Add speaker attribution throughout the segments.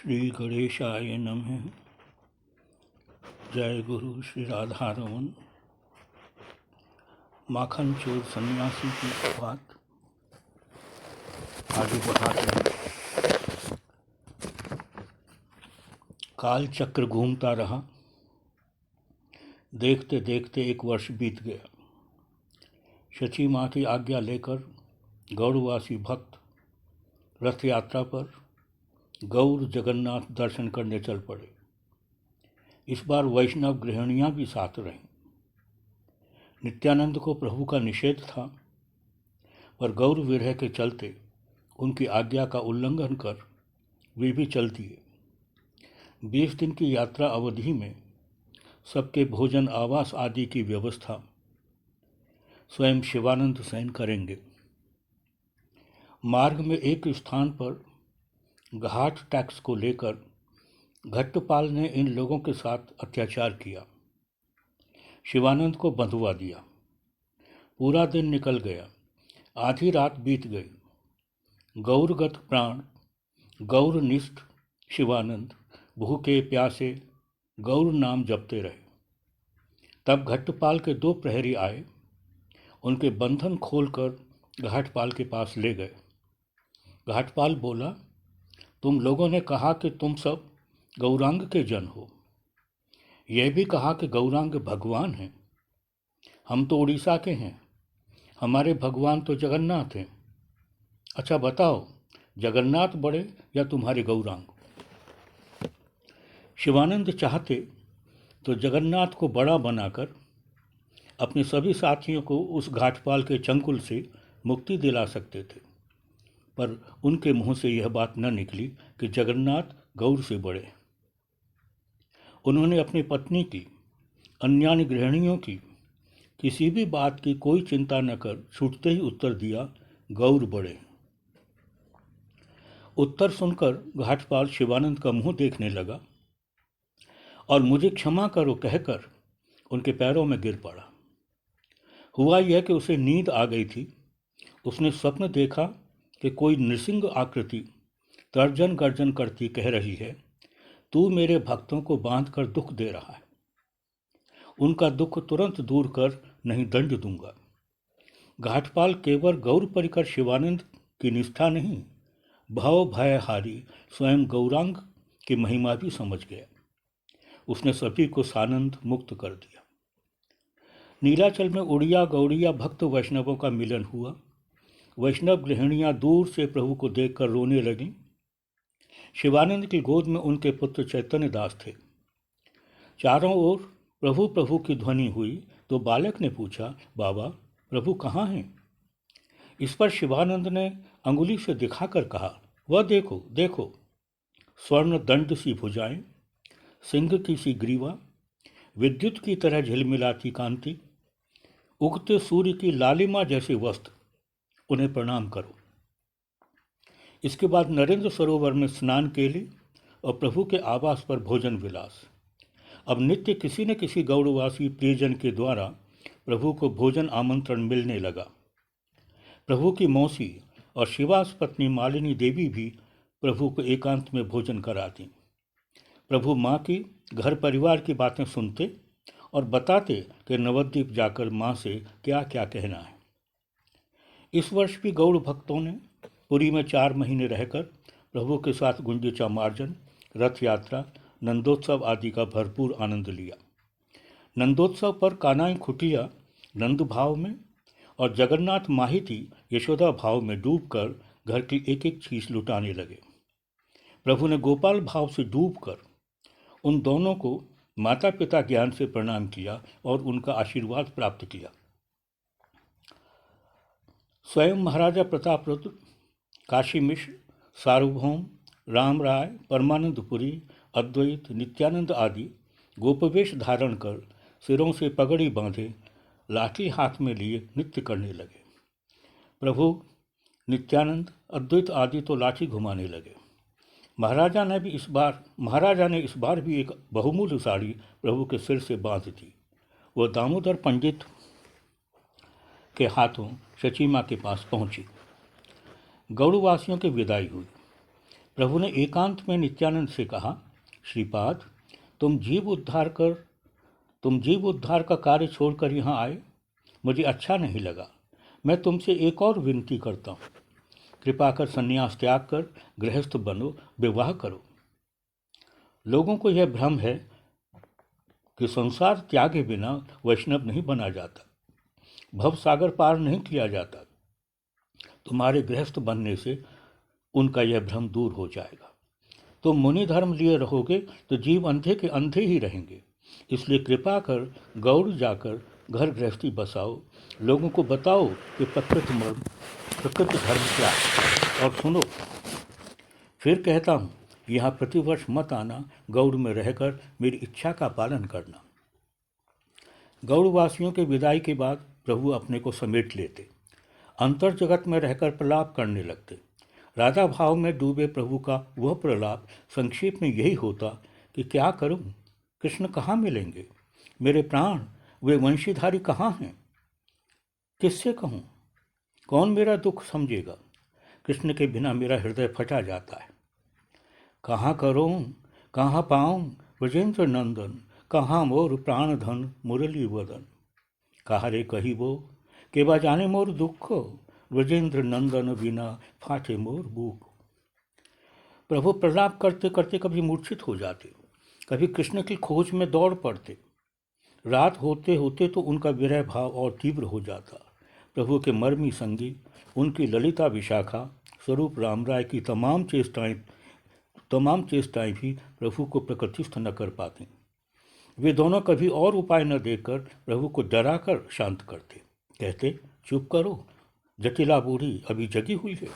Speaker 1: श्री गणेशाय नमः। जय गुरु श्री राधा रमन। माखन चोर सन्यासी की बात आगे बढ़ाते हैं। काल चक्र घूमता रहा। देखते देखते 1 वर्ष बीत गया। शची माँ की आज्ञा लेकर गौड़वासी भक्त रथ यात्रा पर गौर जगन्नाथ दर्शन करने चल पड़े। इस बार वैष्णव गृहिणियाँ भी साथ रहीं। नित्यानंद को प्रभु का निषेध था, पर गौर विरह के चलते उनकी आज्ञा का उल्लंघन कर वे भी चल दिए। 20 दिन की यात्रा अवधि में सबके भोजन आवास आदि की व्यवस्था स्वयं शिवानंद सेन करेंगे। मार्ग में एक स्थान पर घाट टैक्स को लेकर घट्टपाल ने इन लोगों के साथ अत्याचार किया। शिवानंद को बंधुआ दिया। पूरा दिन निकल गया। आधी रात बीत गई। गौरगत प्राण गौरनिष्ठ शिवानंद भूखे प्यासे गौर नाम जपते रहे। तब घट्टपाल के 2 प्रहरी आए। उनके बंधन खोलकर घाटपाल के पास ले गए। घाटपाल बोला, तुम लोगों ने कहा कि तुम सब गौरांग के जन हो। यह भी कहा कि गौरांग भगवान हैं। हम तो उड़ीसा के हैं। हमारे भगवान तो जगन्नाथ हैं। अच्छा बताओ, जगन्नाथ बड़े या तुम्हारे गौरांग? शिवानंद चाहते तो जगन्नाथ को बड़ा बनाकर अपने सभी साथियों को उस घाटपाल के चंगुल से मुक्ति दिला सकते थे, पर उनके मुंह से यह बात न निकली कि जगन्नाथ गौर से बड़े। उन्होंने अपनी पत्नी की, अन्यान्य गृहिणियों की किसी भी बात की कोई चिंता न कर छूटते ही उत्तर दिया, गौर बड़े। उत्तर सुनकर घाटपाल शिवानंद का मुंह देखने लगा और मुझे क्षमा करो कहकर उनके पैरों में गिर पड़ा। हुआ यह कि उसे नींद आ गई थी। उसने स्वप्न देखा कि कोई नृसिंह आकृति तर्जन गर्जन करती कह रही है, तू मेरे भक्तों को बांध कर दुख दे रहा है। उनका दुख तुरंत दूर कर, नहीं दंड दूंगा। घाटपाल केवल गौर परिकर शिवानंद की निष्ठा नहीं, भव भयहारी स्वयं गौरांग की महिमा भी समझ गया। उसने सभी को सानंद मुक्त कर दिया। नीलाचल में उड़िया गौड़िया भक्त वैष्णवों का मिलन हुआ। वैष्णव गृहिणियां दूर से प्रभु को देखकर रोने लगीं। शिवानंद की गोद में उनके पुत्र चैतन्य दास थे। चारों ओर प्रभु प्रभु की ध्वनि हुई तो बालक ने पूछा, बाबा प्रभु कहाँ हैं? इस पर शिवानंद ने अंगुली से दिखाकर कहा, वह देखो देखो, स्वर्ण दंड सी भुजाएं, सिंह की सी ग्रीवा, विद्युत की तरह झिलमिलाती कांति, उगते सूर्य की लालिमा जैसे वस्त्र, उन्हें प्रणाम करो। इसके बाद नरेंद्र सरोवर में स्नान के लिए और प्रभु के आवास पर भोजन विलास। अब नित्य किसी न किसी गौड़वासी प्रियजन के द्वारा प्रभु को भोजन आमंत्रण मिलने लगा। प्रभु की मौसी और शिवास पत्नी मालिनी देवी भी प्रभु को एकांत में भोजन कराती। प्रभु माँ की घर परिवार की बातें सुनते और बताते कि नवद्वीप जाकर माँ से क्या क्या कहना है। इस वर्ष भी गौड़ भक्तों ने पुरी में 4 महीने रहकर प्रभु के साथ गुंडिचा मार्जन, रथ यात्रा, नंदोत्सव आदि का भरपूर आनंद लिया। नंदोत्सव पर कानाई खुटिया नंद भाव में और जगन्नाथ माहिती यशोदा भाव में डूबकर घर की एक एक चीज लुटाने लगे। प्रभु ने गोपाल भाव से डूबकर उन दोनों को माता पिता ज्ञान से प्रणाम किया और उनका आशीर्वाद प्राप्त किया। स्वयं महाराजा प्रताप रुद्र, काशी मिश्र, सार्वभौम, राम राय, परमानंदपुरी, अद्वैत, नित्यानंद आदि गोपवेश धारण कर सिरों से पगड़ी बांधे लाठी हाथ में लिए नृत्य करने लगे। प्रभु नित्यानंद, अद्वैत आदि तो लाठी घुमाने लगे। महाराजा ने इस बार भी एक बहुमूल्य साड़ी प्रभु के सिर से बांध दी। वह दामोदर पंडित के हाथों शची माँ के पास पहुंची। गौड़वासियों की विदाई हुई। प्रभु ने एकांत में नित्यानंद से कहा, श्रीपाद, तुम जीव उद्धार का कार्य छोड़कर यहाँ आए, मुझे अच्छा नहीं लगा। मैं तुमसे एक और विनती करता हूँ, कृपा कर संन्यास त्याग कर गृहस्थ बनो, विवाह करो। लोगों को यह भ्रम है कि संसार त्यागे बिना वैष्णव नहीं बना जाता, भव सागर पार नहीं किया जाता। तुम्हारे गृहस्थ बनने से उनका यह भ्रम दूर हो जाएगा। तुम मुनि धर्म लिए रहोगे तो जीव अंधे के अंधे ही रहेंगे। इसलिए कृपा कर गौड़ जाकर घर गृहस्थी बसाओ, लोगों को बताओ कि प्रकृति धर्म क्या है। और सुनो, फिर कहता हूँ, यहाँ प्रतिवर्ष मत आना, गौड़ में रहकर मेरी इच्छा का पालन करना। गौड़वासियों के विदाई के बाद प्रभु अपने को समेट लेते, अंतर जगत में रहकर प्रलाप करने लगते। राधा भाव में डूबे प्रभु का वह प्रलाप संक्षेप में यही होता कि क्या करूं, कृष्ण कहाँ मिलेंगे, मेरे प्राण वे वंशीधारी कहाँ हैं, किससे कहूँ, कौन मेरा दुख समझेगा। कृष्ण के बिना मेरा हृदय फटा जाता है। कहाँ करूँ, कहाँ पाऊँ ब्रजेंद्र नंदन, कहाँ मोर प्राण धन मुरली वदन। कहा रे कहिबो के बा जाने मोर दुख, ब्रजेंद्र नंदन बिना फाटे मोर बुक। प्रभु प्रलाप करते करते कभी मूर्छित हो जाते, कभी कृष्ण की खोज में दौड़ पड़ते। रात होते होते तो उनका विरह भाव और तीव्र हो जाता। प्रभु के मर्मी संगी, उनकी ललिता विशाखा, स्वरूप राम राय की तमाम चेष्टाएं भी प्रभु को प्रकृतिस्थ न कर पाती। वे दोनों कभी और उपाय न देकर प्रभु को डराकर शांत करते, कहते, चुप करो, जटिला बूढ़ी अभी जगी हुई है।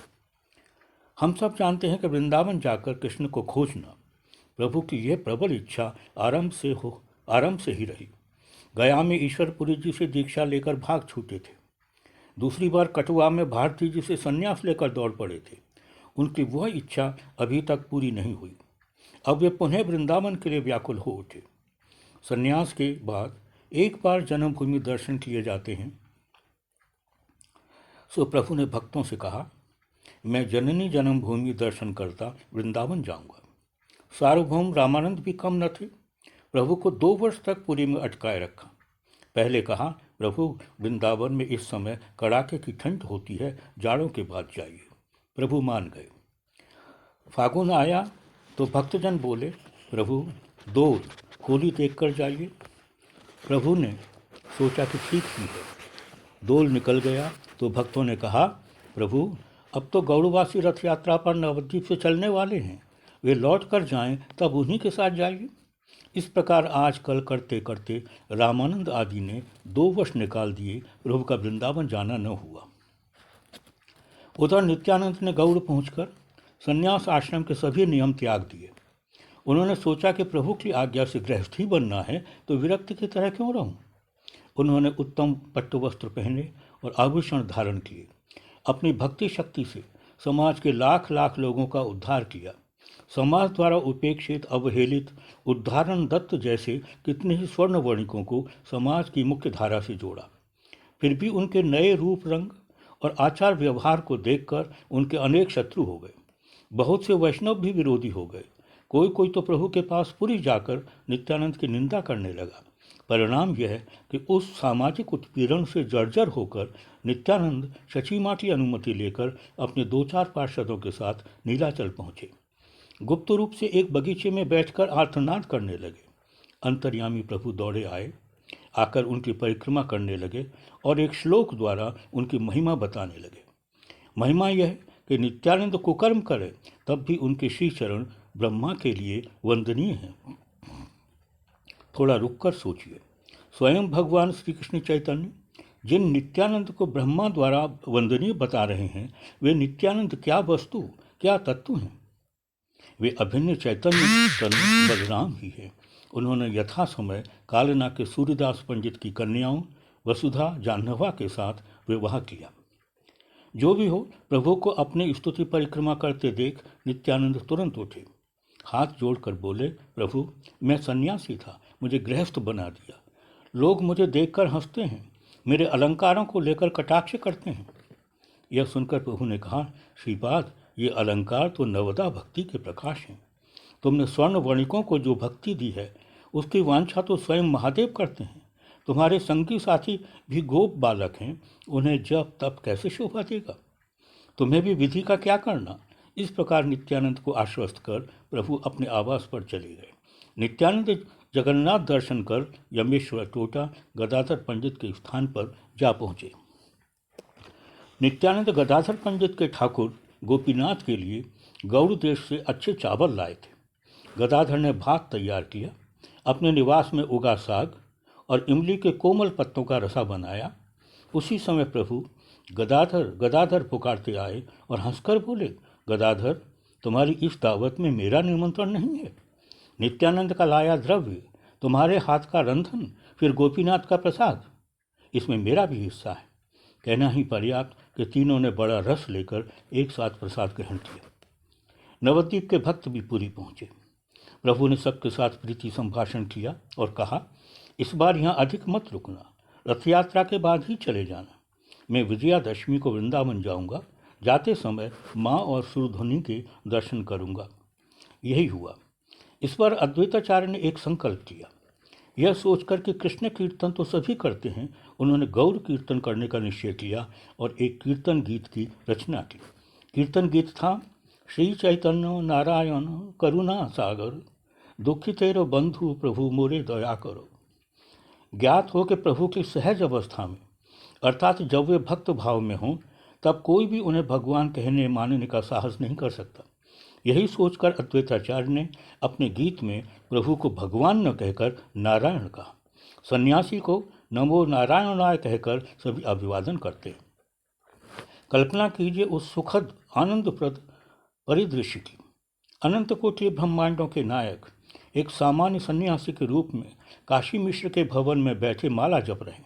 Speaker 1: हम सब जानते हैं कि वृंदावन जाकर कृष्ण को खोजना प्रभु की यह प्रबल इच्छा आरंभ से ही रही। गया में ईश्वरपुरी जी से दीक्षा लेकर भाग छूटे थे। दूसरी बार कटुआ में भारती जी से संन्यास लेकर दौड़ पड़े थे। उनकी वह इच्छा अभी तक पूरी नहीं हुई। अब वे पुनः वृंदावन के लिए व्याकुल हो उठे। संन्यास के बाद एक बार जन्मभूमि दर्शन किए जाते हैं। सो प्रभु ने भक्तों से कहा, मैं जननी जन्मभूमि दर्शन करता वृंदावन जाऊंगा। सार्वभौम रामानंद भी कम न थे। प्रभु को 2 वर्ष तक पुरी में अटकाए रखा। पहले कहा, प्रभु वृंदावन में इस समय कड़ाके की ठंड होती है, जाड़ों के बाद जाइए। प्रभु मान गए। फागुन आया तो भक्तजन बोले, प्रभु दोल होली देख कर जाइए। प्रभु ने सोचा कि ठीक ही है। दोल निकल गया तो भक्तों ने कहा, प्रभु अब तो गौड़वासी रथ यात्रा पर नवद्वीप से चलने वाले हैं, वे लौट कर जाएं तब उन्हीं के साथ जाइए। इस प्रकार आजकल करते करते रामानंद आदि ने 2 वर्ष निकाल दिए, प्रभु का वृंदावन जाना न हुआ। उधर नित्यानंद ने गौड़ पहुंचकर संन्यास आश्रम के सभी नियम त्याग दिए। उन्होंने सोचा कि प्रभु की आज्ञा से गृहस्थी बनना है तो विरक्त की तरह क्यों रहूं। उन्होंने उत्तम पट्टु वस्त्र पहने और आभूषण धारण किए। अपनी भक्ति शक्ति से समाज के लाख लाख लोगों का उद्धार किया। समाज द्वारा उपेक्षित, अवहेलित, उद्धारण दत्त जैसे कितने ही स्वर्ण वणिकों को समाज की मुख्य धारा से जोड़ा। फिर भी उनके नए रूप रंग और आचार व्यवहार को देखकर उनके अनेक शत्रु हो गए। बहुत से वैष्णव भी विरोधी हो गए। कोई कोई तो प्रभु के पास पुरी जाकर नित्यानंद की निंदा करने लगा। परिणाम यह है कि उस सामाजिक उत्पीड़न से जर्जर होकर नित्यानंद शचीमा की अनुमति लेकर अपने 2-4 पार्षदों के साथ नीलाचल पहुँचे। गुप्त रूप से एक बगीचे में बैठकर आर्तनाद करने लगे। अंतर्यामी प्रभु दौड़े आए, आकर उनकी परिक्रमा करने लगे और एक श्लोक द्वारा उनकी महिमा बताने लगे। महिमा यह कि नित्यानंद कुकर्म करे तब भी उनके श्री चरण ब्रह्मा के लिए वंदनीय हैं। थोड़ा रुककर सोचिए, स्वयं भगवान श्री कृष्ण चैतन्य जिन नित्यानंद को ब्रह्मा द्वारा वंदनीय बता रहे हैं, वे नित्यानंद क्या वस्तु, क्या तत्व हैं। वे अभिन्न चैतन्य बलराम ही है। उन्होंने यथा समय कालना के सूर्यदास पंडित की कन्याओं वसुधा जाह्नवा के साथ विवाह किया। जो भी हो, प्रभु को अपनी स्तुति परिक्रमा करते देख नित्यानंद तुरंत उठे, हाथ जोड़कर बोले, प्रभु मैं सन्यासी था, मुझे गृहस्थ बना दिया। लोग मुझे देखकर हंसते हैं, मेरे अलंकारों को लेकर कटाक्ष करते हैं। यह सुनकर प्रभु ने कहा, श्रीपाद ये अलंकार तो नवदा भक्ति के प्रकाश हैं। तुमने स्वर्ण वणिकों को जो भक्ति दी है उसकी वांछा तो स्वयं महादेव करते हैं। तुम्हारे संगी साथी भी गोप बालक हैं, उन्हें जब तब कैसे शोभा देगा? तुम्हें भी विधि का क्या करना? इस प्रकार नित्यानंद को आश्वस्त कर प्रभु अपने आवास पर चले गए। नित्यानंद जगन्नाथ दर्शन कर यमेश्वर टोटा गदाधर पंडित के स्थान पर जा पहुँचे। नित्यानंद गदाधर पंडित के ठाकुर गोपीनाथ के लिए गौड़ देश से अच्छे चावल लाए थे। गदाधर ने भात तैयार किया, अपने निवास में उगा साग और इमली के कोमल पत्तों का रसा बनाया। उसी समय प्रभु गदाधर गदाधर पुकारते आए और हंसकर बोले, गदाधर, तुम्हारी इस दावत में मेरा निमंत्रण नहीं है। नित्यानंद का लाया द्रव्य, तुम्हारे हाथ का रंधन, फिर गोपीनाथ का प्रसाद, इसमें मेरा भी हिस्सा है। कहना ही पर्याप्त कि तीनों ने बड़ा रस लेकर एक साथ प्रसाद ग्रहण किया। नवद्वीप के भक्त भी पुरी पहुँचे। प्रभु ने सबके साथ प्रीति संभाषण किया और कहा, इस बार यहाँ अधिक मत रुकना, रथ यात्रा के बाद ही चले जाना। मैं विजयादशमी को वृंदावन जाऊंगा, जाते समय माँ और सुरध्वनि के दर्शन करूंगा। यही हुआ। इस बार अद्वैताचार्य ने एक संकल्प किया। यह सोचकर कि कृष्ण कीर्तन तो सभी करते हैं, उन्होंने गौर कीर्तन करने का निश्चय किया और एक कीर्तन गीत की रचना की। कीर्तन गीत था, श्री चैतन्य नारायण करुणा सागर, दुखितेरो बंधु प्रभु मोरे दया करो। ज्ञात हो कि प्रभु की सहज अवस्था में, अर्थात जब वे भक्त भाव में हों, तब कोई भी उन्हें भगवान कहने मानने का साहस नहीं कर सकता। यही सोचकर अद्वैताचार्य ने अपने गीत में प्रभु को भगवान न कहकर नारायण कहा। सन्यासी को नमो नारायणाय कहकर सभी अभिवादन करते। कल्पना कीजिए उस सुखद आनंदप्रद परिदृश्य की। अनंत कोटि ब्रह्मांडों के नायक एक सामान्य सन्यासी के रूप में काशी मिश्र के भवन में बैठे माला जप रहे।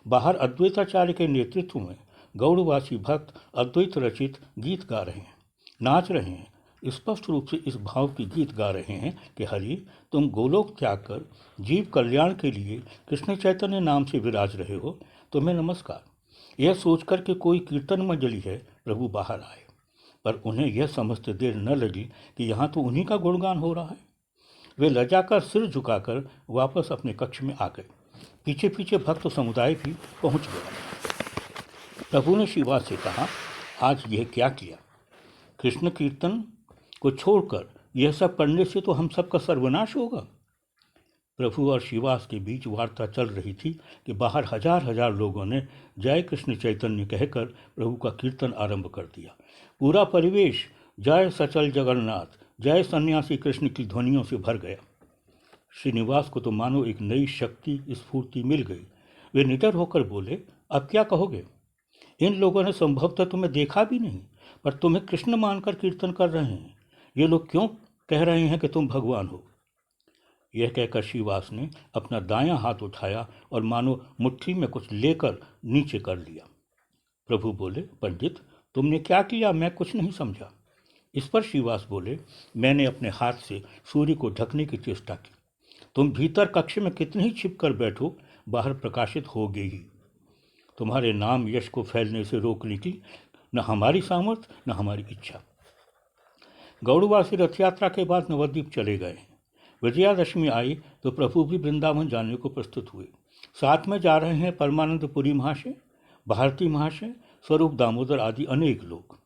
Speaker 1: बाहर अद्वैताचार्य के नेतृत्व में गौड़वासी भक्त अद्वैत रचित गीत गा रहे हैं, नाच रहे हैं। स्पष्ट रूप से इस भाव की गीत गा रहे हैं कि हरि, तुम गोलोक त्याग कर जीव कल्याण के लिए कृष्ण चैतन्य नाम से विराज रहे हो, तुम्हें नमस्कार। यह सोचकर कि कोई कीर्तन मंडली है, प्रभु बाहर आए, पर उन्हें यह समझते देर न लगी कि यहाँ तो उन्हीं का गुणगान हो रहा है। वे लजाकर सिर झुकाकर वापस अपने कक्ष में आ गए। पीछे पीछे भक्त समुदाय भी पहुँच गया। प्रभु ने शिवा से कहा, आज यह क्या किया? कृष्ण कीर्तन को छोड़कर यह सब करने से तो हम सबका सर्वनाश होगा। प्रभु और शिवास के बीच वार्ता चल रही थी कि बाहर हजार हजार लोगों ने जय कृष्ण चैतन्य कहकर प्रभु का कीर्तन आरंभ कर दिया। पूरा परिवेश जय सचल जगन्नाथ, जय सन्यासी कृष्ण की ध्वनियों से भर गया। श्रीनिवास को तो मानो एक नई शक्ति स्फूर्ति मिल गई। वे निडर होकर बोले, अब क्या कहोगे? इन लोगों ने संभवतः तुम्हें देखा भी नहीं, पर तुम्हें कृष्ण मानकर कीर्तन कर रहे हैं। ये लोग क्यों कह रहे हैं कि तुम भगवान हो? यह कहकर श्रीवास ने अपना दायां हाथ उठाया और मानो मुट्ठी में कुछ लेकर नीचे कर लिया। प्रभु बोले, पंडित, तुमने क्या किया? मैं कुछ नहीं समझा। इस पर श्रीवास बोले, मैंने अपने हाथ से सूर्य को ढकने की चेष्टा की। तुम भीतर कक्ष में कितनी ही छिप कर बैठो, बाहर प्रकाशित होगे ही। तुम्हारे नाम यश को फैलने से रोकने की न हमारी सामर्थ्य न हमारी इच्छा। गौड़वासी रथ यात्रा के बाद नवद्वीप चले गए। विजयादशमी आई तो प्रभु भी वृंदावन जाने को प्रस्तुत हुए। साथ में जा रहे हैं परमानंद पुरी महाशय, भारती महाशय, स्वरूप दामोदर आदि अनेक लोग।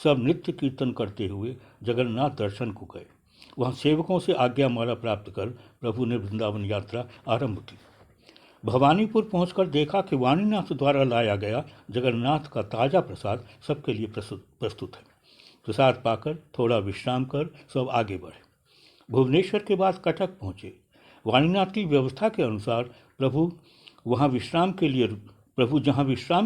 Speaker 1: सब नित्य कीर्तन करते हुए जगन्नाथ दर्शन को गए। वहाँ सेवकों से आज्ञा माला प्राप्त कर प्रभु ने वृंदावन यात्रा आरंभ की। भवानीपुर पहुंचकर देखा कि वाणीनाथ द्वारा लाया गया जगन्नाथ का ताज़ा प्रसाद सबके लिए प्रस्तुत है। प्रसाद पाकर थोड़ा विश्राम कर सब आगे बढ़े। भुवनेश्वर के बाद कटक पहुँचे। वाणीनाथ की व्यवस्था के अनुसार प्रभु जहाँ विश्राम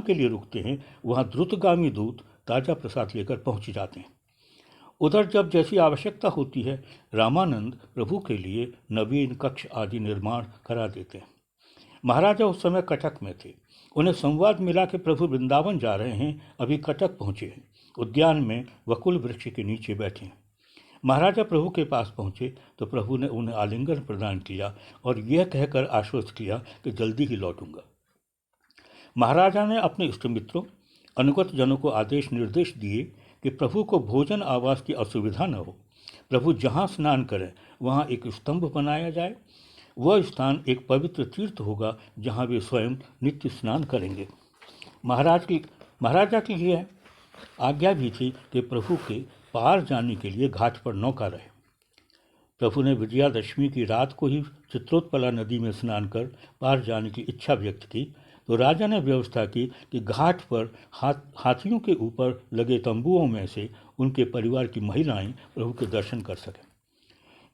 Speaker 1: के लिए रुकते हैं, वहाँ द्रुतगामी दूत ताज़ा प्रसाद लेकर पहुँच जाते हैं। उधर जब जैसी आवश्यकता होती है, रामानंद प्रभु के लिए नवीन कक्ष आदि निर्माण करा देते हैं। महाराजा उस समय कटक में थे। उन्हें संवाद मिला कि प्रभु वृंदावन जा रहे हैं, अभी कटक पहुँचे हैं। उद्यान में वकुल वृक्ष के नीचे बैठे हैं। महाराजा प्रभु के पास पहुँचे तो प्रभु ने उन्हें आलिंगन प्रदान किया और यह कहकर आश्वस्त किया कि जल्दी ही लौटूंगा। महाराजा ने अपने इष्ट मित्रों, अनुगत जनों को आदेश निर्देश दिए कि प्रभु को भोजन आवास की असुविधा न हो। प्रभु जहाँ स्नान करें वहाँ एक स्तंभ बनाया जाए। वह स्थान एक पवित्र तीर्थ होगा जहाँ वे स्वयं नित्य स्नान करेंगे। महाराजा की यह आज्ञा भी थी कि प्रभु के पार जाने के लिए घाट पर नौका रहे। प्रभु ने विजयादशमी की रात को ही चित्रोत्पला नदी में स्नान कर पार जाने की इच्छा व्यक्त की, तो राजा ने व्यवस्था की कि घाट पर हाथियों के ऊपर लगे तंबुओं में से उनके परिवार की महिलाएं प्रभु के दर्शन कर सकें।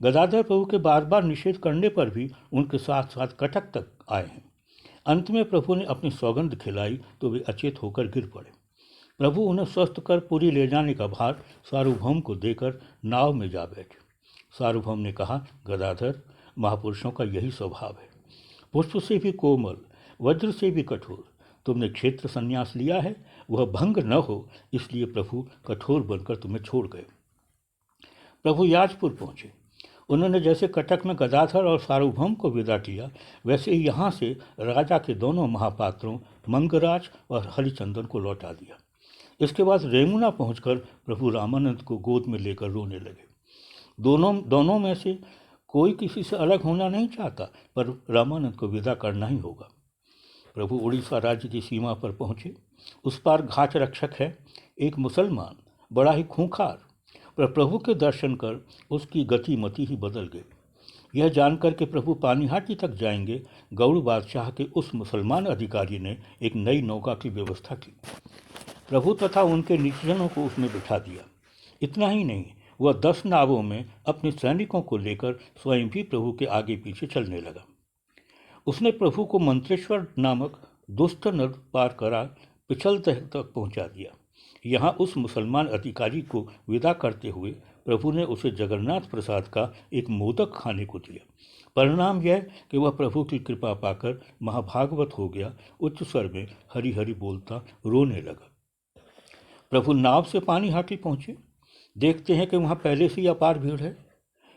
Speaker 1: गदाधर प्रभु के बार बार निषेध करने पर भी उनके साथ साथ कटक तक आए हैं। अंत में प्रभु ने अपनी सौगंध खिलाई तो वे अचेत होकर गिर पड़े। प्रभु उन्हें स्वस्थ कर पुरी ले जाने का भार सार्वभौम को देकर नाव में जा बैठे। सार्वभौम ने कहा, गदाधर, महापुरुषों का यही स्वभाव है, पुष्प से भी कोमल, वज्र से भी कठोर। तुमने क्षेत्र संन्यास लिया है, वह भंग न हो इसलिए प्रभु कठोर बनकर तुम्हें छोड़ गए। प्रभु याजपुर पहुँचे। उन्होंने जैसे कटक में गदाधर और सार्वभौम को विदा किया, वैसे ही यहाँ से राजा के दोनों महापात्रों मंगराज और हरिचंदन को लौटा दिया। इसके बाद रेमुना पहुंचकर प्रभु रामानंद को गोद में लेकर रोने लगे। दोनों में से कोई किसी से अलग होना नहीं चाहता, पर रामानंद को विदा करना ही होगा। प्रभु उड़ीसा राज्य की सीमा पर पहुँचे। उस पार घाट रक्षक है एक मुसलमान, बड़ा ही खूंखार, पर प्रभु के दर्शन कर उसकी गति मति ही बदल गई। यह जानकर के प्रभु पानीहाटी तक जाएंगे, गौड़ बादशाह के उस मुसलमान अधिकारी ने एक नई नौका की व्यवस्था की। प्रभु तथा उनके निजजनों को उसमें बिठा दिया। इतना ही नहीं, वह 10 नावों में अपने सैनिकों को लेकर स्वयं भी प्रभु के आगे पीछे चलने लगा। उसने प्रभु को मंत्रेश्वर नामक दुष्ट नद पार करा पिछल तक पहुंचा दिया। यहाँ उस मुसलमान अधिकारी को विदा करते हुए प्रभु ने उसे जगन्नाथ प्रसाद का एक मोदक खाने को दिया। परिणाम यह कि वह प्रभु की कृपा पाकर महाभागवत हो गया। उच्च स्वर में हरि हरि बोलता रोने लगा। प्रभु नाव से पानीहाटी पहुँचे। देखते हैं कि वहाँ पहले से ही अपार भीड़ है।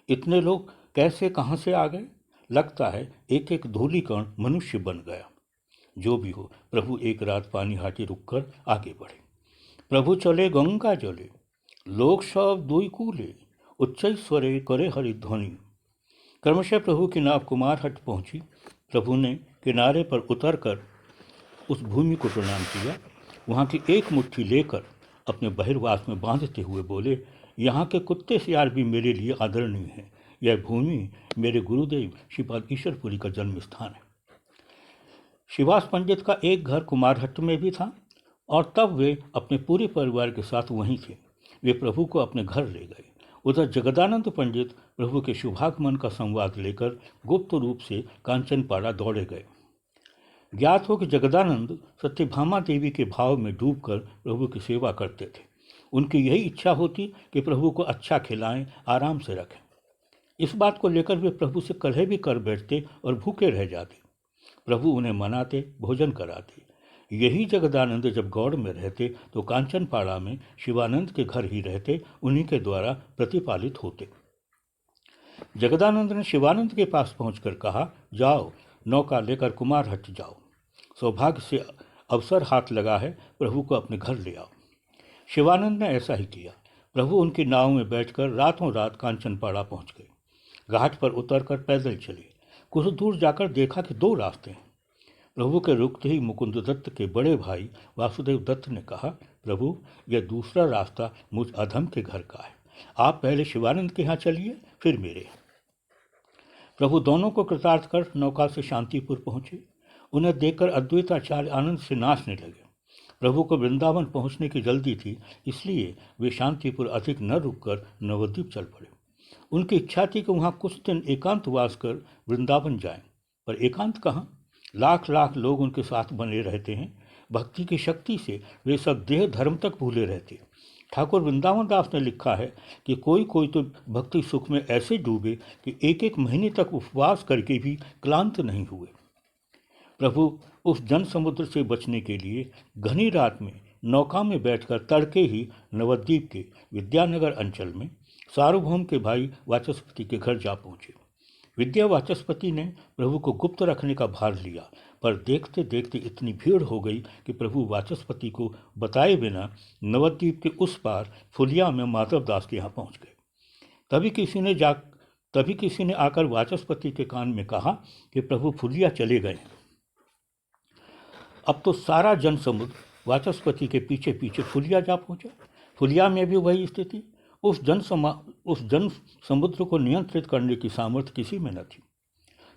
Speaker 1: इतने लोग कैसे कहाँ से आ गए? लगता है एक एक धूलिकण मनुष्य बन गया। जो भी हो, प्रभु एक रात पानीहाटी रुककर आगे बढ़े। प्रभु चले गंगा जले, लोक सब दुई कूले, उच्च स्वरे करे हरिध्वनि। क्रमशः प्रभु की नाव कुमारहट पहुंची। प्रभु ने किनारे पर उतरकर उस भूमि को प्रणाम किया। वहाँ की एक मुट्ठी लेकर अपने बहिर्वास में बांधते हुए बोले, यहाँ के कुत्ते सियार भी मेरे लिए आदरणीय है। यह भूमि मेरे गुरुदेव श्रीपाद ईश्वरपुरी का जन्म स्थान है। शिवास पंडित का एक घर कुमारहट्ट में भी था और तब वे अपने पूरे परिवार के साथ वहीं थे। वे प्रभु को अपने घर ले गए। उधर जगदानंद पंडित प्रभु के शुभागमन का संवाद लेकर गुप्त रूप से कांचनपाड़ा दौड़े गए। ज्ञात हो कि जगदानंद सत्यभामा देवी के भाव में डूबकर प्रभु की सेवा करते थे। उनकी यही इच्छा होती कि प्रभु को अच्छा खिलाएं, आराम से रखें। इस बात को लेकर वे प्रभु से कलह भी कर बैठते और भूखे रह जाते। प्रभु उन्हें मनाते, भोजन कराते। यही जगदानंद जब गौड़ में रहते तो कांचनपाड़ा में शिवानंद के घर ही रहते, उन्हीं के द्वारा प्रतिपालित होते। जगदानंद ने शिवानंद के पास पहुंचकर कहा, जाओ नौका लेकर कुमारहट्ट जाओ। सौभाग्य से अवसर हाथ लगा है, प्रभु को अपने घर ले आओ। शिवानंद ने ऐसा ही किया। प्रभु उनकी नाव में बैठकर रातों रात कांचनपाड़ा पहुंच गए। घाट पर उतरकर पैदल चले। कुछ दूर जाकर देखा कि 2 रास्ते हैं। प्रभु के रुकते ही मुकुंद दत्त के बड़े भाई वासुदेव दत्त ने कहा, प्रभु यह दूसरा रास्ता मुझ अधम के घर का है। आप पहले शिवानंद के यहाँ चलिए, फिर मेरे। प्रभु दोनों को कृतार्थ कर नौका से शांतिपुर पहुँचे। उन्हें देखकर अद्वैताचार्य आनंद से नाचने लगे। प्रभु को वृंदावन पहुँचने की जल्दी थी, इसलिए वे शांतिपुर अधिक न रुककर नवद्वीप चल पड़े। उनकी इच्छा थी कि वहाँ कुछ दिन एकांतवास कर वृंदावन जाएं, पर एकांत कहाँ? लाख लाख लोग उनके साथ बने रहते हैं। भक्ति की शक्ति से वे सब देह धर्म तक भूले रहते। ठाकुर वृंदावन दास ने लिखा है कि कोई कोई तो भक्ति सुख में ऐसे डूबे कि 1-1 महीने तक उपवास करके भी क्लांत नहीं हुए। प्रभु उस जन समुद्र से बचने के लिए घनी रात में नौका में बैठकर तड़के ही नवद्वीप के विद्यानगर अंचल में सार्वभौम के भाई वाचस्पति के घर जा पहुँचे। विद्या वाचस्पति ने प्रभु को गुप्त रखने का भार लिया, पर देखते देखते इतनी भीड़ हो गई कि प्रभु वाचस्पति को बताए बिना नवद्वीप के उस पार फुलिया में माधव दास के यहाँ पहुँच गए। तभी किसी ने आकर वाचस्पति के कान में कहा कि प्रभु फुलिया चले गए। अब तो सारा जन समुद्र वाचस्पति के पीछे पीछे फुलिया जा पहुँचा। फुलिया में भी वही स्थिति। उस जन समुद्र को नियंत्रित करने की सामर्थ्य किसी में न थी।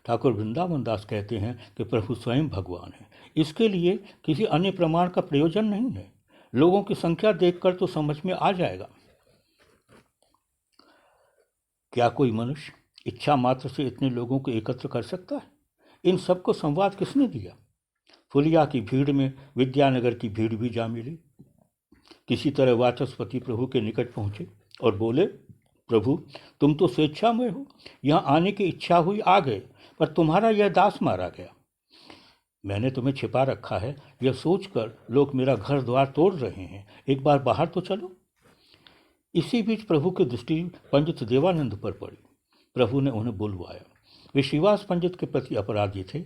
Speaker 1: ठाकुर वृंदावन दास कहते हैं कि प्रभु स्वयं भगवान है। इसके लिए किसी अन्य प्रमाण का प्रयोजन नहीं है। लोगों की संख्या देखकर तो समझ में आ जाएगा। क्या कोई मनुष्य इच्छा मात्र से इतने लोगों को एकत्र कर सकता है? इन सबको संवाद किसने दिया? फुलिया की भीड़ में विद्यानगर की भीड़ भी जा मिली। किसी तरह वाचस्पति प्रभु के निकट पहुंचे और बोले, प्रभु तुम तो स्वेच्छामय हो, यहाँ आने की इच्छा हुई आ गए, पर तुम्हारा यह दास मारा गया। मैंने तुम्हें छिपा रखा है, यह सोचकर लोग मेरा घर द्वार तोड़ रहे हैं, एक बार बाहर तो चलो। इसी बीच प्रभु की दृष्टि पंडित देवानंद पर पड़ी। प्रभु ने उन्हें बुलवाया। वे श्रीवास पंडित के प्रति अपराधी थे,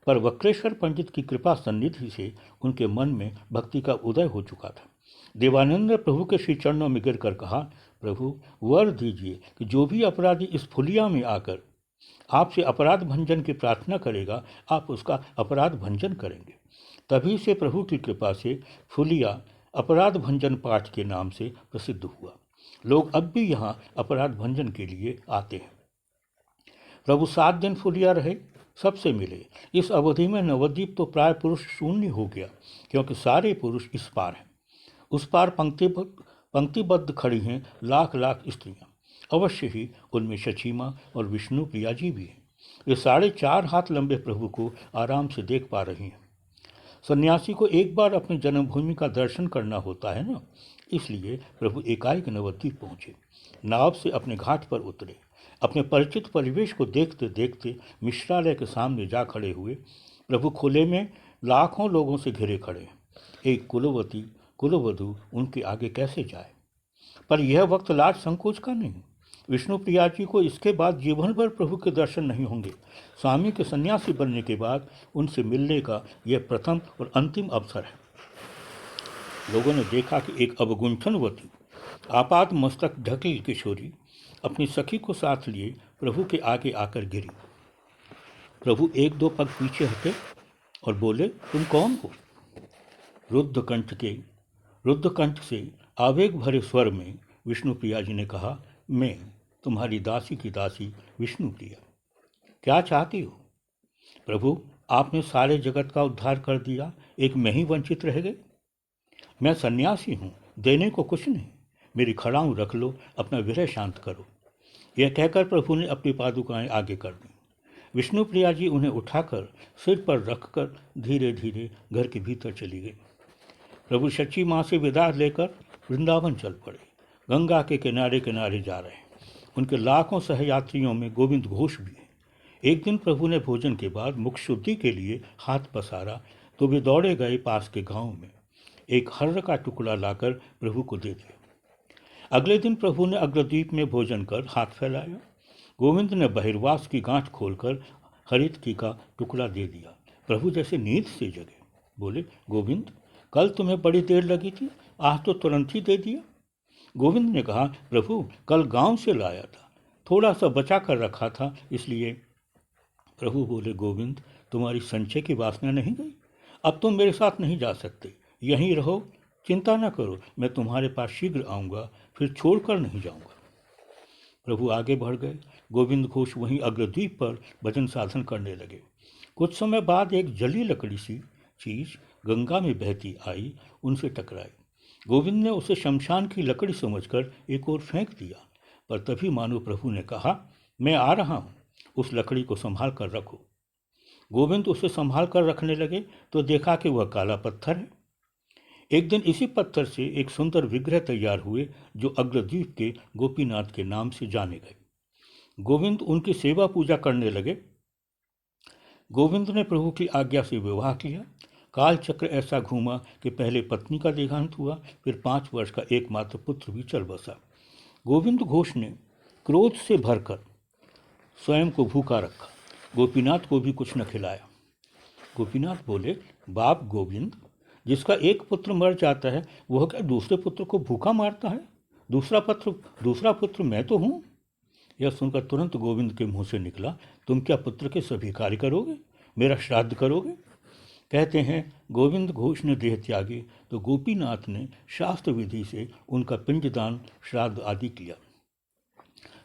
Speaker 1: पर वक्रेश्वर पंडित की कृपा सन्निधि से उनके मन में भक्ति का उदय हो चुका था। देवानंद ने प्रभु के श्री चरणों में गिर कर कहा, प्रभु वर दीजिए कि जो भी अपराधी इस फुलिया में आकर आपसे अपराध भंजन की प्रार्थना करेगा, आप उसका अपराध भंजन करेंगे। तभी से प्रभु की कृपा से फुलिया अपराध भंजन पाठ के नाम से प्रसिद्ध हुआ। लोग अब भी यहाँ अपराध भंजन के लिए आते हैं। प्रभु 7 दिन फुलिया रहे, सबसे मिले। इस अवधि में नवद्वीप तो प्राय पुरुष शून्य हो गया, क्योंकि सारे पुरुष इस पार हैं। उस पार पंक्तिबद्ध खड़ी हैं लाख लाख स्त्रियां। अवश्य ही उनमें शचीमा और विष्णु प्रिया जी भी हैं। वे 4.5 हाथ लंबे प्रभु को आराम से देख पा रही हैं। सन्यासी को एक बार अपनी जन्मभूमि का दर्शन करना होता है ना, इसलिए प्रभु एकाएक नवद्वीप पहुँचे। नाव से अपने घाट पर उतरे। अपने परिचित परिवेश को देखते देखते मिश्रालय के सामने जा खड़े हुए। प्रभु खुले में लाखों लोगों से घिरे खड़े हैं। एक कुलवधु उनके आगे कैसे जाए? पर यह वक्त लाज संकोच का नहीं। विष्णु प्रिया जी को इसके बाद जीवन भर प्रभु के दर्शन नहीं होंगे। स्वामी के सन्यासी बनने के बाद उनसे मिलने का यह प्रथम और अंतिम अवसर है। लोगों ने देखा कि एक अवगुंठनवती आपात मस्तक ढकी किशोरी अपनी सखी को साथ लिए प्रभु के आगे आकर गिरी। प्रभु 1-2 पग पीछे हटे और बोले, तुम कौन हो? रुद्ध कंठ से आवेग भरे स्वर में विष्णु प्रिया जी ने कहा, मैं तुम्हारी दासी की दासी विष्णु प्रिया। क्या चाहती हो? प्रभु आपने सारे जगत का उद्धार कर दिया, एक मैं ही वंचित रह गई। मैं सन्यासी हूँ, देने को कुछ नहीं, मेरी खड़ाऊँ रख लो, अपना विरह शांत करो। यह कहकर प्रभु ने अपनी पादुकाएं आगे कर दी। विष्णु प्रिया जी उन्हें उठाकर सिर पर रखकर धीरे धीरे घर के भीतर चली गई। प्रभु शची माँ से विदा लेकर वृंदावन चल पड़े। गंगा के किनारे किनारे जा रहे हैं। उनके लाखों सहयात्रियों में गोविंद घोष भी है। एक दिन प्रभु ने भोजन के बाद मुख शुद्धि के लिए हाथ पसारा तो वे दौड़े गए पास के गांव में। एक हर्र का टुकड़ा लाकर प्रभु को दे दिया। अगले दिन प्रभु ने अग्रद्वीप में भोजन कर हाथ फैलाया। गोविंद ने बहिर्वास की गांठ खोलकर हरितकी का टुकड़ा दे दिया। प्रभु जैसे नींद से जगे। बोले, गोविंद कल तुम्हें बड़ी देर लगी थी, आज तो तुरंत ही दे दिया। गोविंद ने कहा, प्रभु कल गांव से लाया था, थोड़ा सा बचा कर रखा था, इसलिए। प्रभु बोले, गोविंद तुम्हारी संचय की वासना नहीं गई? अब तुम मेरे साथ नहीं जा सकते, यहीं रहो, चिंता न करो, मैं तुम्हारे पास शीघ्र आऊँगा, फिर छोड़कर नहीं जाऊँगा। प्रभु आगे बढ़ गए। गोविंद घोष वहीं अग्रद्वीप पर भजन साधन करने लगे। कुछ समय बाद एक जली लकड़ी सी चीज गंगा में बहती आई, उनसे टकराई। गोविंद ने उसे शमशान की लकड़ी समझकर एक ओर फेंक दिया, पर तभी मानो प्रभु ने कहा, मैं आ रहा हूँ, उस लकड़ी को संभाल कर रखो। गोविंद उसे संभाल कर रखने लगे तो देखा कि वह काला पत्थर है। एक दिन इसी पत्थर से एक सुंदर विग्रह तैयार हुए जो अग्रद्वीप के गोपीनाथ के नाम से जाने गए। गोविंद उनकी सेवा पूजा करने लगे। गोविंद ने प्रभु की आज्ञा से विवाह किया। काल चक्र ऐसा घूमा कि पहले पत्नी का देहांत हुआ, फिर 5 वर्ष का एकमात्र पुत्र भी चल बसा। गोविंद घोष ने क्रोध से भरकर स्वयं को भूखा रखा, गोपीनाथ को भी कुछ न खिलाया। गोपीनाथ बोले, बाप गोविंद, जिसका एक पुत्र मर जाता है वह क्या दूसरे पुत्र को भूखा मारता है? दूसरा पुत्र मैं तो हूँ। यह सुनकर तुरंत गोविंद के मुंह से निकला, तुम क्या पुत्र के सभी कार्य करोगे, मेरा श्राद्ध करोगे? कहते हैं गोविंद घोष ने देह त्यागी तो गोपीनाथ ने शास्त्र विधि से उनका पिंडदान, श्राद्ध आदि किया।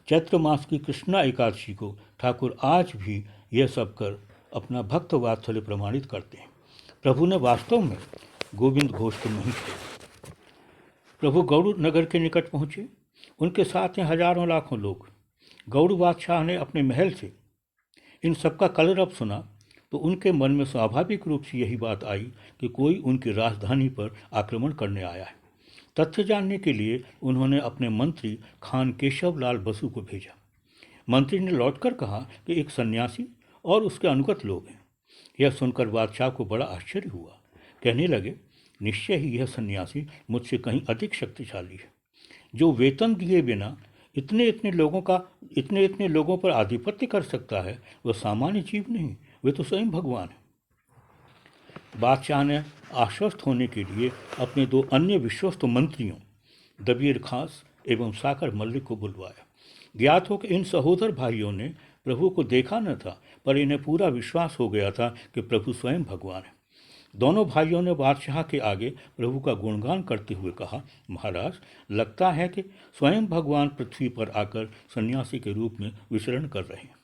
Speaker 1: चैत्र मास की कृष्णा एकादशी को ठाकुर आज भी यह सब कर अपना भक्त वात्सल्य प्रमाणित करते हैं। प्रभु ने वास्तव में गोविंद घोष को नहीं किया। प्रभु गौड़ नगर के निकट पहुँचे, उनके साथ हैं हजारों लाखों लोग। गौड़ बादशाह ने अपने महल से इन सबका कलरव सुना तो उनके मन में स्वाभाविक रूप से यही बात आई कि कोई उनकी राजधानी पर आक्रमण करने आया है। तथ्य जानने के लिए उन्होंने अपने मंत्री खान केशव लाल बसु को भेजा। मंत्री ने लौटकर कहा कि एक सन्यासी और उसके अनुगत लोग हैं। यह सुनकर बादशाह को बड़ा आश्चर्य हुआ। कहने लगे, निश्चय ही यह सन्यासी मुझसे कहीं अधिक शक्तिशाली है। जो वेतन दिए बिना इतने इतने लोगों पर आधिपत्य कर सकता है, वह सामान्य जीव नहीं, वे तो स्वयं भगवान है। बादशाह ने आश्वस्त होने के लिए अपने दो अन्य विश्वस्त मंत्रियों दबीर खास एवं साकर मल्लिक को बुलवाया। ज्ञात हो कि इन सहोदर भाइयों ने प्रभु को देखा न था, पर इन्हें पूरा विश्वास हो गया था कि प्रभु स्वयं भगवान है। दोनों भाइयों ने बादशाह के आगे प्रभु का गुणगान करते हुए कहा, महाराज, लगता है कि स्वयं भगवान पृथ्वी पर आकर सन्यासी के रूप में विचरण कर रहे हैं।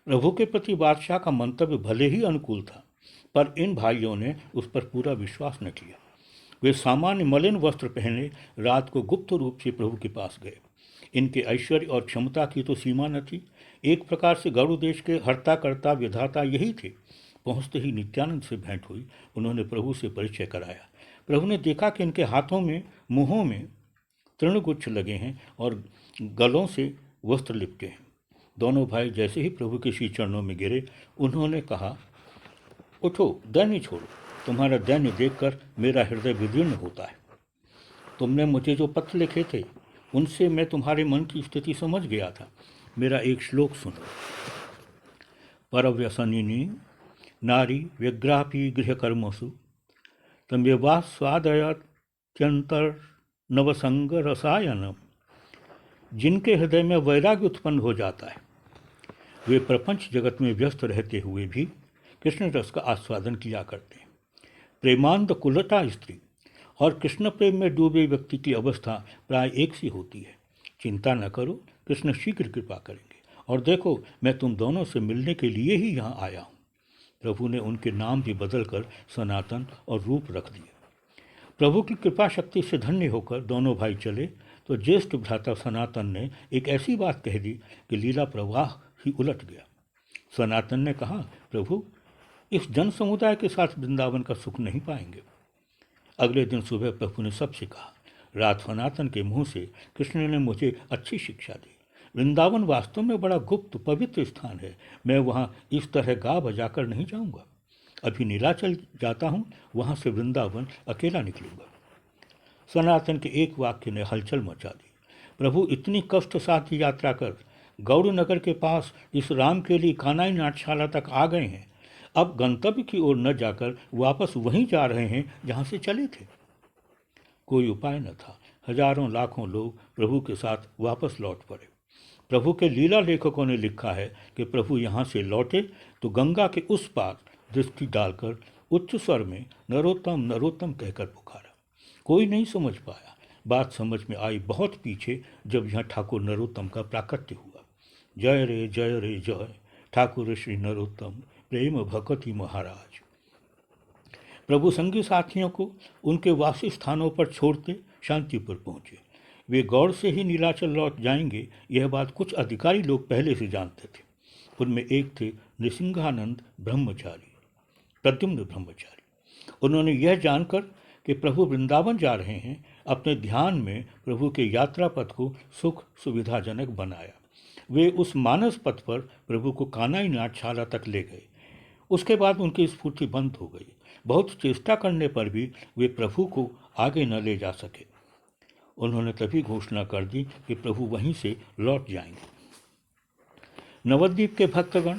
Speaker 1: प्रभु के प्रति बादशाह का मंतव्य भले ही अनुकूल था, पर इन भाइयों ने उस पर पूरा विश्वास न किया। वे सामान्य मलिन वस्त्र पहने रात को गुप्त रूप से प्रभु के पास गए। इनके ऐश्वर्य और क्षमता की तो सीमा न थी। एक प्रकार से गौड़ देश के हर्ता कर्ता विधाता यही थे। पहुँचते ही नित्यानंद से भेंट हुई। उन्होंने प्रभु से परिचय कराया। प्रभु ने देखा कि इनके हाथों में मुँहों में तृणगुच्छ लगे हैं और गलों से वस्त्र लिपटे हैं। दोनों भाई जैसे ही प्रभु के श्री चरणों में गिरे, उन्होंने कहा, उठो, दैन्य छोड़ो। तुम्हारा दैन्य देखकर मेरा हृदय विदीर्ण होता है। तुमने मुझे जो पत्र लिखे थे उनसे मैं तुम्हारे मन की स्थिति समझ गया था। मेरा एक श्लोक सुनो। परव्यसनिनी नारी व्यग्रापी गृहकर्मसु तमेवास्वादयत्यंतर नवसंग रसायनम। जिनके हृदय में वैराग्य उत्पन्न हो जाता है, वे प्रपंच जगत में व्यस्त रहते हुए भी कृष्ण रस का आस्वादन किया करते हैं। प्रेमांध कुलता स्त्री और कृष्ण प्रेम में डूबे व्यक्ति की अवस्था प्राय एक सी होती है। चिंता न करो, कृष्ण शीघ्र कृपा करेंगे। और देखो, मैं तुम दोनों से मिलने के लिए ही यहाँ आया हूँ। प्रभु ने उनके नाम भी बदलकर सनातन और रूप रख दिए। प्रभु की कृपा शक्ति से धन्य होकर दोनों भाई चले तो ज्येष्ठ भ्राता सनातन ने एक ऐसी बात कह दी कि लीला प्रवाह ही उलट गया। सनातन ने कहा, प्रभु, इस जन समुदाय के साथ वृंदावन का सुख नहीं पाएंगे। अगले दिन सुबह प्रभु ने सबसे कहा, रात सनातन के मुंह से कृष्ण ने मुझे अच्छी शिक्षा दी। वृंदावन वास्तव में बड़ा गुप्त पवित्र स्थान है। मैं वहाँ इस तरह गा बजाकर नहीं जाऊँगा। अभी नीलाचल जाता हूँ, वहाँ से वृंदावन अकेला निकलूँगा। सनातन के एक वाक्य ने हलचल मचा दी। प्रभु इतनी कष्ट साध्य यात्रा कर गौड़ नगर के पास इस राम के लिए कानाई नाट्यशाला तक आ गए हैं। अब गंतव्य की ओर न जाकर वापस वहीं जा रहे हैं जहाँ से चले थे। कोई उपाय न था। हजारों लाखों लोग प्रभु के साथ वापस लौट पड़े। प्रभु के लीला लेखकों ने लिखा है कि प्रभु यहाँ से लौटे तो गंगा के उस पार दृष्टि डालकर उच्च स्वर में नरोत्तम नरोत्तम कहकर पुकारा। कोई नहीं समझ पाया। बात समझ में आई बहुत पीछे, जब यहाँ ठाकुर नरोत्तम का प्राकट्य हुआ। जय रे जय ठाकुर श्री नरोत्तम प्रेम भगवती महाराज। प्रभु संगी साथियों को उनके वासी स्थानों पर छोड़ते शांतिपुर पहुँचे। वे गौड़ से ही नीलाचल लौट जाएंगे, यह बात कुछ अधिकारी लोग पहले से जानते थे। उनमें एक थे नृसिंहानंद ब्रह्मचारी, प्रद्युम्न ब्रह्मचारी। उन्होंने यह जानकर कि प्रभु वृंदावन जा रहे हैं, अपने ध्यान में प्रभु के यात्रा पथ को सुख सुविधाजनक बनाया। वे उस मानस पथ पर प्रभु को कानाई नाट्यशाला तक ले गए। उसके बाद उनकी स्फूर्ति बंद हो गई। बहुत चेष्टा करने पर भी वे प्रभु को आगे न ले जा सके। उन्होंने तभी घोषणा कर दी कि प्रभु वहीं से लौट जाएंगे। नवद्वीप के भक्तगण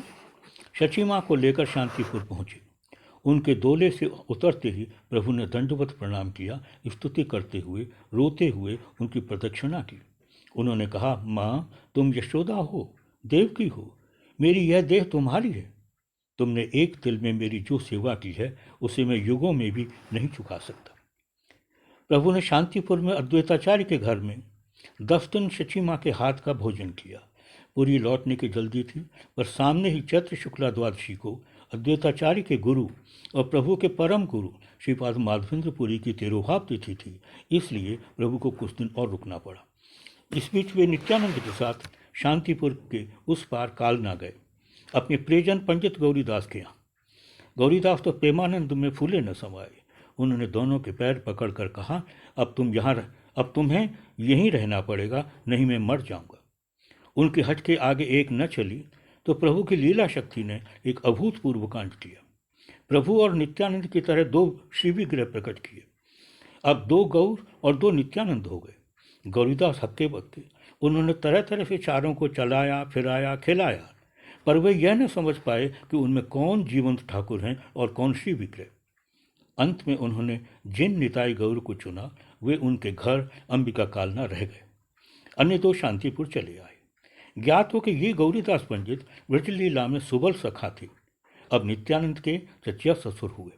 Speaker 1: शची माँ को लेकर शांतिपुर पहुँचे। उनके दोले से उतरते ही प्रभु ने दंडवत प्रणाम किया, स्तुति करते हुए रोते हुए उनकी प्रदक्षिणा की। उन्होंने कहा, माँ तुम यशोदा हो, देवकी हो, मेरी यह देह तुम्हारी है। तुमने एक तिल में मेरी जो सेवा की है उसे मैं युगों में भी नहीं चुका सकता। प्रभु ने शांतिपुर में अद्वैताचार्य के घर में 10 दिन शची माँ के हाथ का भोजन किया। पूरी लौटने की जल्दी थी, पर सामने ही चैत्र शुक्ला द्वादशी को अद्वैताचार्य के गुरु और प्रभु के परम गुरु श्रीपाद माधवेंद्र पुरी की तिरोभाव तिथि थी, इसलिए प्रभु को कुछ दिन और रुकना पड़ा। इस बीच वे नित्यानंद के साथ शांतिपुर के उस पार कालना गए, अपने प्रियजन पंडित गौरीदास के यहाँ। गौरीदास तो प्रेमानंद में फूले न समाये। उन्होंने दोनों के पैर पकड़कर कहा, अब तुम्हें यहीं रहना पड़ेगा, नहीं मैं मर जाऊंगा। उनके हट के आगे एक न चली तो प्रभु की लीला शक्ति ने एक अभूतपूर्व कांड किया। प्रभु और नित्यानंद की तरह 2 शिवविग्रह प्रकट किए। अब 2 गौर और 2 नित्यानंद हो गए। गौरीदास हक्के बक्के। उन्होंने तरह तरह से चारों को चलाया, फिराया, खिलाया, पर वे यह न समझ पाए कि उनमें कौन जीवंत ठाकुर हैं और कौन शिवविग्रह। अंत में उन्होंने जिन निताई गौर को चुना वे उनके घर अंबिका कालना रह गए। अन्य 2 शांतिपुर चले आए। ज्ञात हो कि ये गौरीदास पंडित ब्रजलीला में सुबल सखा थे, अब नित्यानंद के चचिया ससुर हुए।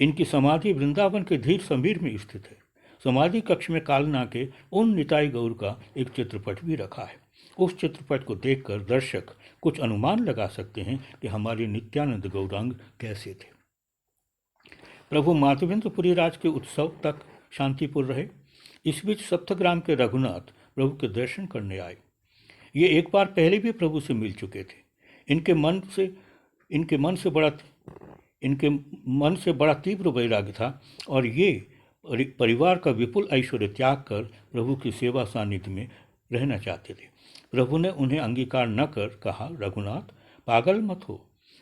Speaker 1: इनकी समाधि वृंदावन के धीर समीर में स्थित है। समाधि कक्ष में कालना के उन निताई गौर का एक चित्रपट भी रखा है। उस चित्रपट को देखकर दर्शक कुछ अनुमान लगा सकते हैं कि हमारे नित्यानंद गौरांग कैसे थे। प्रभु माधवेंद्रपुरी राज के उत्सव तक शांतिपुर रहे। इस बीच सप्तग्राम के रघुनाथ प्रभु के दर्शन करने आए। ये एक बार पहले भी प्रभु से मिल चुके थे। इनके मन से बड़ा तीव्र वैराग्य था और ये परिवार का विपुल ऐश्वर्य त्याग कर प्रभु की सेवा सानिध्य में रहना चाहते थे। प्रभु ने उन्हें अंगीकार न कर कहा, रघुनाथ पागल मत हो,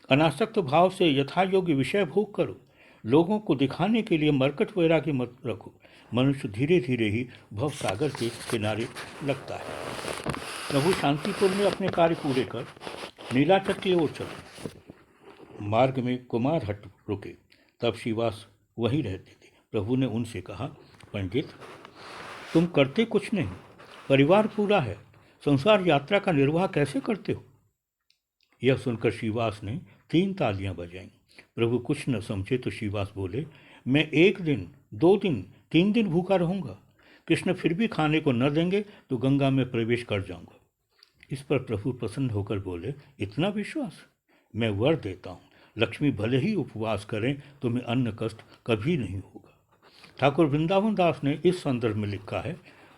Speaker 1: अनासक्त भाव से यथायोग्य विषय भोग करो, लोगों को दिखाने के लिए मरकट वैराग्य मत रखो। मनुष्य धीरे धीरे ही भव सागर के किनारे लगता है। प्रभु शांतिपुर में अपने कार्य पूरे कर नीलाचल की ओर चले। मार्ग में कुमार हट रुके, तब श्रीवास वहीं रहते थे। प्रभु ने उनसे कहा, पंडित तुम करते कुछ नहीं, परिवार पूरा है, संसार यात्रा का निर्वाह कैसे करते हो? यह सुनकर श्रीवास ने 3 तालियां बजाईं। प्रभु कुछ न समझे तो श्रीवास बोले, मैं 1 दिन, 2 दिन, 3 दिन भूखा रहूंगा। कृष्ण फिर भी खाने को न देंगे तो गंगा में प्रवेश कर जाऊंगा। इस पर प्रभु प्रसन्न होकर बोले, इतना विश्वास? मैं वर देता हूँ, लक्ष्मी भले ही उपवास करें तुम्हें अन्न कष्ट कभी नहीं होगा। ठाकुर वृंदावन दास ने इस संदर्भ में लिखा है,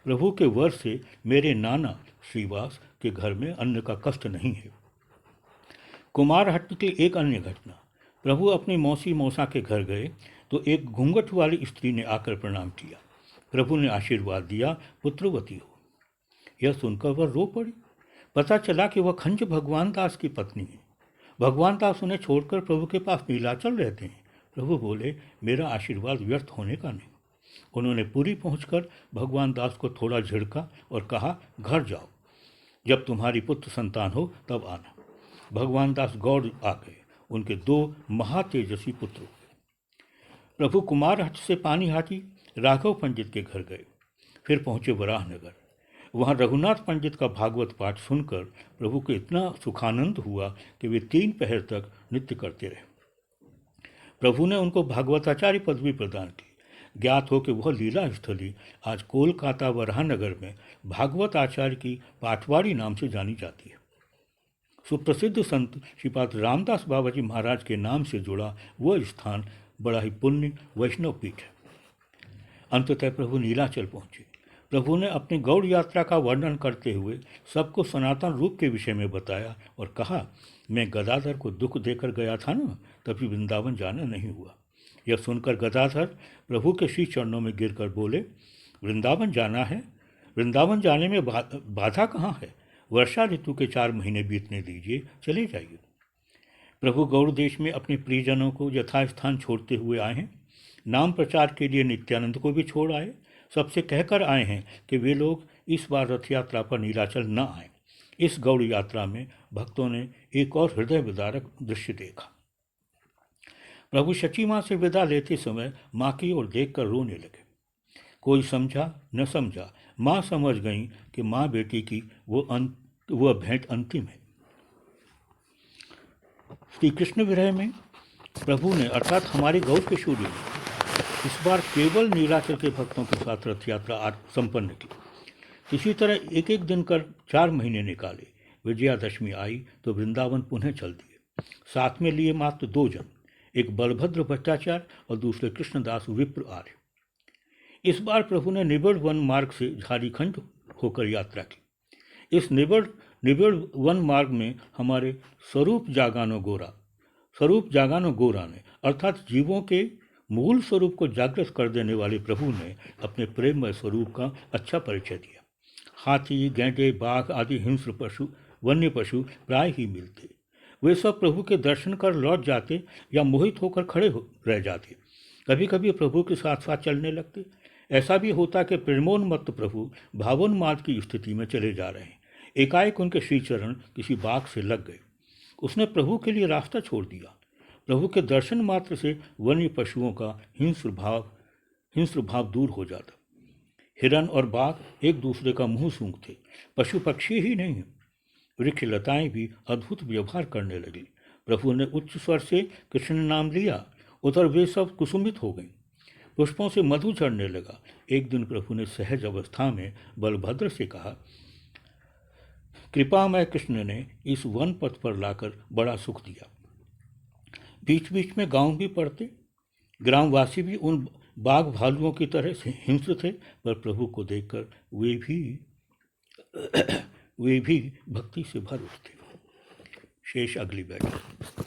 Speaker 1: प्रभु के वर से मेरे नाना श्रीवास के घर में अन्न का कष्ट नहीं है। कुमारहट्टी की एक अन्य घटना। प्रभु अपनी मौसी मौसा के घर गए तो एक घूंघट वाली स्त्री ने आकर प्रणाम किया। प्रभु ने आशीर्वाद दिया, पुत्रवती हो। यह सुनकर वह रो पड़ी। पता चला कि वह खंज भगवान दास की पत्नी है। भगवान दास उन्हें छोड़कर प्रभु के पास नीलाचल रहते हैं। प्रभु बोले, मेरा आशीर्वाद व्यर्थ होने का नहीं। उन्होंने पुरी पहुंचकर भगवान दास को थोड़ा झिड़का और कहा, घर जाओ, जब तुम्हारी पुत्र संतान हो तब आना। भगवान दास गौड़ आ गए। उनके 2 महातेजस्वी पुत्र हुए। प्रभु कुमारहट्टी से पानीहाटी राघव पंडित के घर गए, फिर पहुंचे वराहनगर। वहां रघुनाथ पंडित का भागवत पाठ सुनकर प्रभु को इतना सुखानंद हुआ कि वे 3 पहर तक नृत्य करते रहे। प्रभु ने उनको भागवताचार्य पदवी प्रदान की। ज्ञात हो कि वह लीला स्थली आज कोलकाता वराहनगर में भागवत आचार्य की पाठवाड़ी नाम से जानी जाती है। सुप्रसिद्ध संत श्रीपाद रामदास बाबा जी महाराज के नाम से जुड़ा वह स्थान बड़ा ही पुण्य वैष्णव पीठ है। अंततः प्रभु नीलाचल पहुँचे। प्रभु ने अपनी गौड़ यात्रा का वर्णन करते हुए सबको सनातन रूप के विषय में बताया और कहा, मैं गदाधर को दुख देकर गया था ना, तभी वृंदावन जाना नहीं हुआ। यह सुनकर गदाधर प्रभु के श्री चरणों में गिरकर बोले, वृंदावन जाना है? वृंदावन जाने में बाधा कहाँ है? वर्षा ऋतु के 4 महीने बीतने दीजिए, चले जाइए। प्रभु गौड़ देश में अपने प्रियजनों को यथास्थान छोड़ते हुए आए हैं। नाम प्रचार के लिए नित्यानंद को भी छोड़ आए। सबसे कहकर आए हैं कि वे लोग इस बार रथ यात्रा पर नीलाचल न आए। इस गौड़ यात्रा में भक्तों ने एक और हृदय विदारक दृश्य देखा। प्रभु शची माँ से विदा लेते समय माँ की ओर देखकर रोने लगे। कोई समझा न समझा, माँ समझ गई कि माँ बेटी की वह भेंट अंतिम है। श्री कृष्ण विरह में प्रभु ने अर्थात हमारे गौर किशोरी ने इस बार केवल नीलाचल के भक्तों के साथ रथ यात्रा संपन्न की। इसी तरह एक एक दिन कर 4 महीने निकाले। विजयादशमी आई तो वृंदावन पुनः चल दिए। साथ में लिए मात्र 2 जन, एक बलभद्र भट्टाचार्य और दूसरे कृष्णदास विप्र आर्य। इस बार प्रभु ने निबिड़ वन मार्ग से झारीखंड होकर यात्रा की। इस निबिड़ वन मार्ग में हमारे स्वरूप जागानो गोरा ने अर्थात जीवों के मूल स्वरूप को जागृत कर देने वाले प्रभु ने अपने प्रेममय स्वरूप का अच्छा परिचय दिया। हाथी, गैंडे, बाघ आदि हिंस्र पशु, वन्य पशु प्राय ही मिलते। वे सब प्रभु के दर्शन कर लौट जाते या मोहित होकर खड़े रह जाते। कभी कभी प्रभु के साथ साथ चलने लगते। ऐसा भी होता कि प्रेमोन्मत्त प्रभु भावोन्माद की स्थिति में चले जा रहे हैं। एकाएक उनके श्रीचरण किसी बाघ से लग गए। उसने प्रभु के लिए रास्ता छोड़ दिया। प्रभु के दर्शन मात्र से वन्य पशुओं का हिंस्र भाव दूर हो जाता। हिरन और बाघ एक दूसरे का मुंह सूंघते। पशु पक्षी ही नहीं, वृक्ष लताएं भी अद्भुत व्यवहार करने लगी। प्रभु ने उच्च स्वर से कृष्ण नाम लिया, उधर वे सब कुसुमित हो गईं। पुष्पों से मधु झड़ने लगा। एक दिन प्रभु ने सहज अवस्था में बलभद्र से कहा, कृपामय कृष्ण ने इस वन पथ पर लाकर बड़ा सुख दिया। बीच बीच में गांव भी पड़ते। ग्रामवासी भी उन बाघ भालुओं की तरह से हिंस्र थे, पर प्रभु को देखकर वे भी भक्ति से भर उठते। शेष अगली बैठक।